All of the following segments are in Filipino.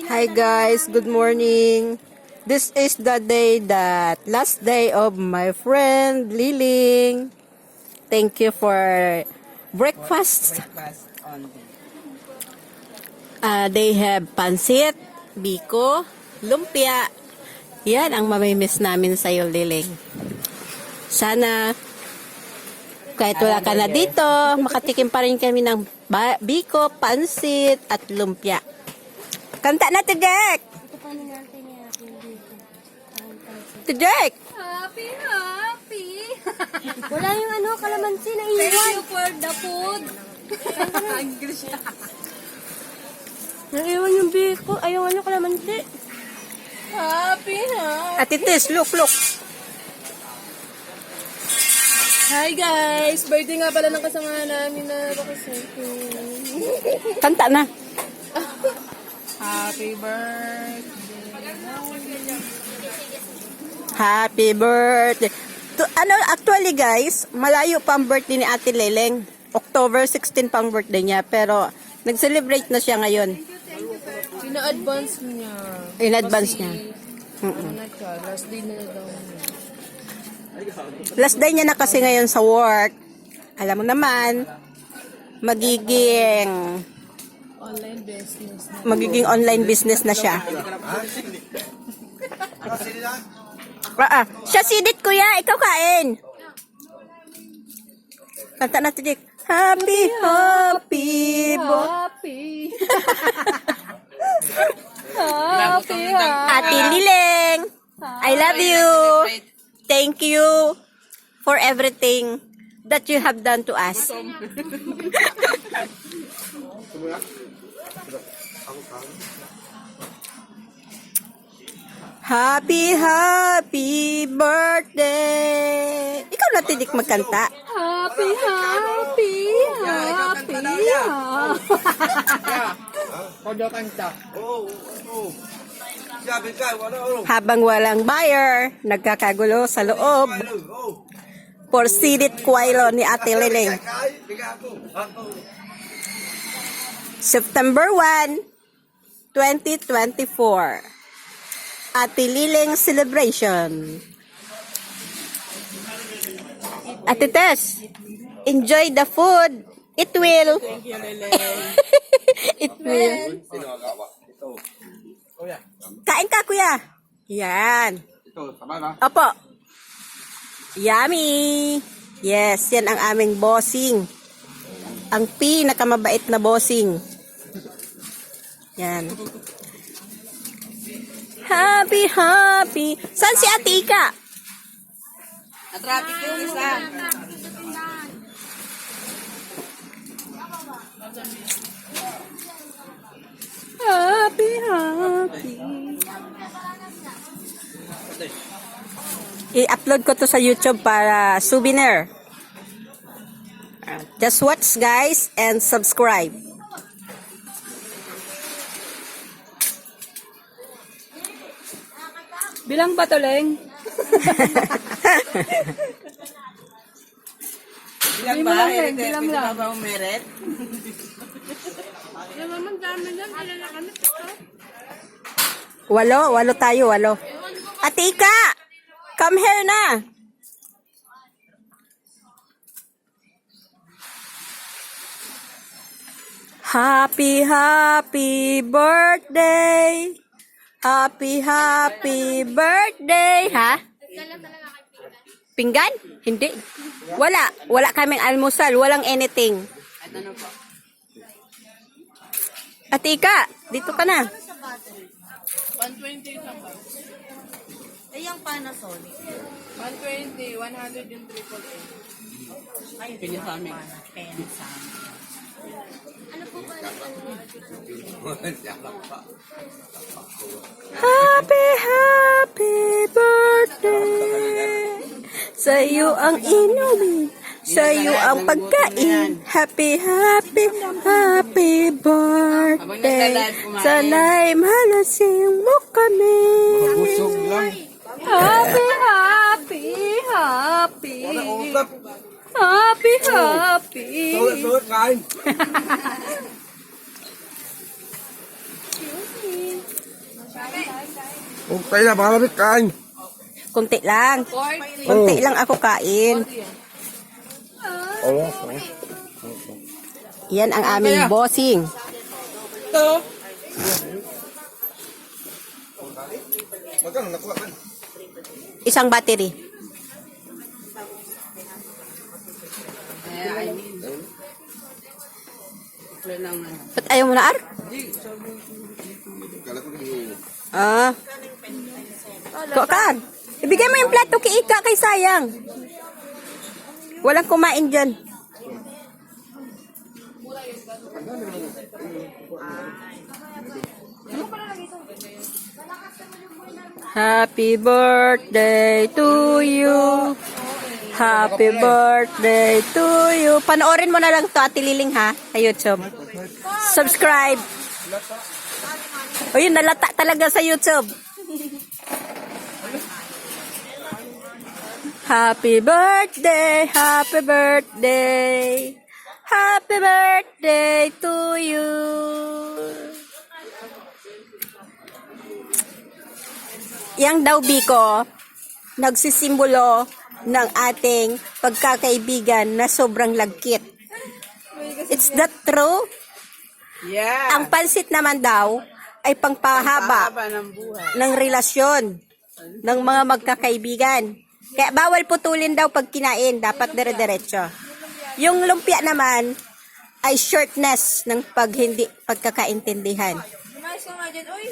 Hi guys, good morning. This is the day that last day of my friend Liling. Thank you for breakfast. They have pansit, biko, lumpia. Yan ang mamimiss namin sa iyo, Liling. Sana kahit wala ka na dito, makatikim pa rin kami ng biko, pansit at lumpia. Kanta na, Tijek! Tijek! Happy, happy! Wala yung kalamansi na Thank iwan. you for the food! Naiwan yung biko. Ay, yung kalamansi. Happy, happy! At itis, look. Hi guys! Birthday nga pala ng kasama namin na bakasento. Kanta na. Happy birthday! Happy birthday. Actually guys, malayo pa ang birthday ni Ate Leleng. October 16 pang birthday niya. Pero, nag-celebrate na siya ngayon. Pina-advance niya. In advance niya. Ano na siya? Last day na daw niya. Last day niya na kasi ngayon sa work. Alam mo naman, magiging online business na siya. Siya sidit, kuya. Ikaw kain. Kanta na, Tidik. Happy, happy, Happy! Happy, happy! Ate Lileng, I love you. Thank you for everything that you have done to us. Happy, happy birthday. Ikaw na, Tidik, magkanta. Happy, happy! Happy, Habang walang buyer, nagkakagulo sa loob. Porsidit Kuwailo ni Ate Lileng. September 1, 2024. Ate Lileng celebration. Ate Tess, enjoy the food. It will. It will. Kain ka, kuya. Yan. Opo. Yummy. Yes, yan ang aming bossing. Ang pinakamabait na bossing. Yan. Happy, happy. Saan si Ate Ika? Traffic yung isa. Happy, happy. I-upload ko to sa YouTube para souvenir. Just watch guys and subscribe. Bilang ba to, Leng? Bilang ba? Bilang lang. Ba umeret? Walo tayo. Ate Ika, come here na. Happy, happy birthday. Happy, happy birthday. Ha? Pinggan? Hindi. Wala kaming almusal. Walang anything. Ate Ika, dito ka na. 120 isang ba? Eh, yung Panasonic. 120, 100 yung triple A. Ay, pinasami. Pinasami. Happy, happy birthday. Sa'yo ang inumin. Sa'yo ang pagkain. Happy, happy, happy birthday. Sana'y malasing mo kami. Happy, happy, happy! Happy, happy! Sulit kain. Okay na, baka lamit kain. Kunti lang. 40. Kunti lang ako kain. Oo. Yan ang aming bossing. Ito. Magkano nakuha man? Isang battery. I mean, ito lang ano. Ba't ayaw mo na, Ar? Kala ko yung... Ah. Kukan. Ibigay mo yung plato kay Ika kay sayang. Walang kumain dyan. Happy birthday to you. Happy birthday to you. Panoorin mo na lang to, Ate Liling, ha? Sa YouTube. Subscribe. O yun, nalata talaga sa YouTube. Happy birthday, happy birthday, happy birthday to you. Yang daw Biko, nagsisimbolo ng ating pagkakaibigan na sobrang lagkit. It's that true? Yeah. Ang pansit naman daw ay pangpahaba Haba ng buhay. ng relasyon ng mga magkakaibigan. Kaya bawal putulin daw pag kinain, dapat dire-diretso. Yung lumpia naman ay shortness ng pagkakaintindihan. Umayos ka nga dyan, uy.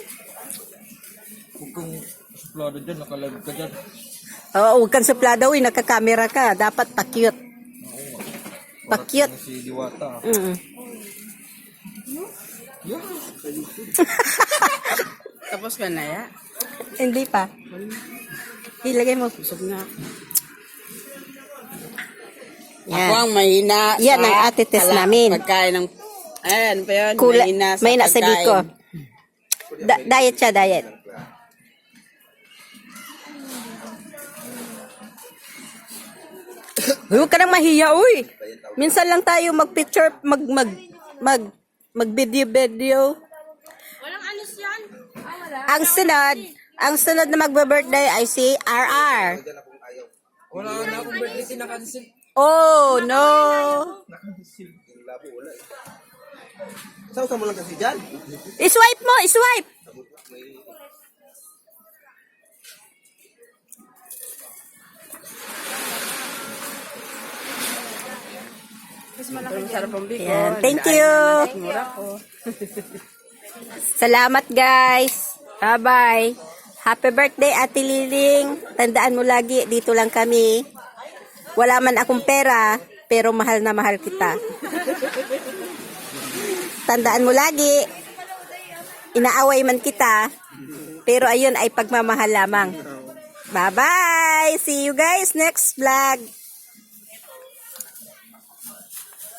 Huwag kang suplado dyan, nakalag ka dyan. Oo, huwag kang suplado, uy, nagkakamera ka. Dapat pa-cute. Pa-cute. Si Diwata. Tapos ka na ya? Hindi pa. Ilagay mo. Busog na. Yan. Ako ang mahina Yan ang ate-test namin. Pagkain ng... Ayan pa yun. Mahina sa pagkain. Biko. Diet siya, diet. Huwag ka nang mahiya, uy. Minsan lang tayo mag-picture, mag-video. Walang anis yan. Ang sunod na magbe-birthday ay si RR. Wala na akong birthday nakasin. Oh, no. Saan mo lang kasi dyan? Iswipe mo, iswipe. Masarap ang Biko. Yan, thank you. Mura ko. Salamat, guys. Bye-bye. Happy birthday, Ate Liling. Tandaan mo lagi, dito lang kami. Wala man akong pera, pero mahal na mahal kita. Tandaan mo lagi, inaaway man kita, pero ayun ay pagmamahal lamang. Bye-bye! See you guys next vlog.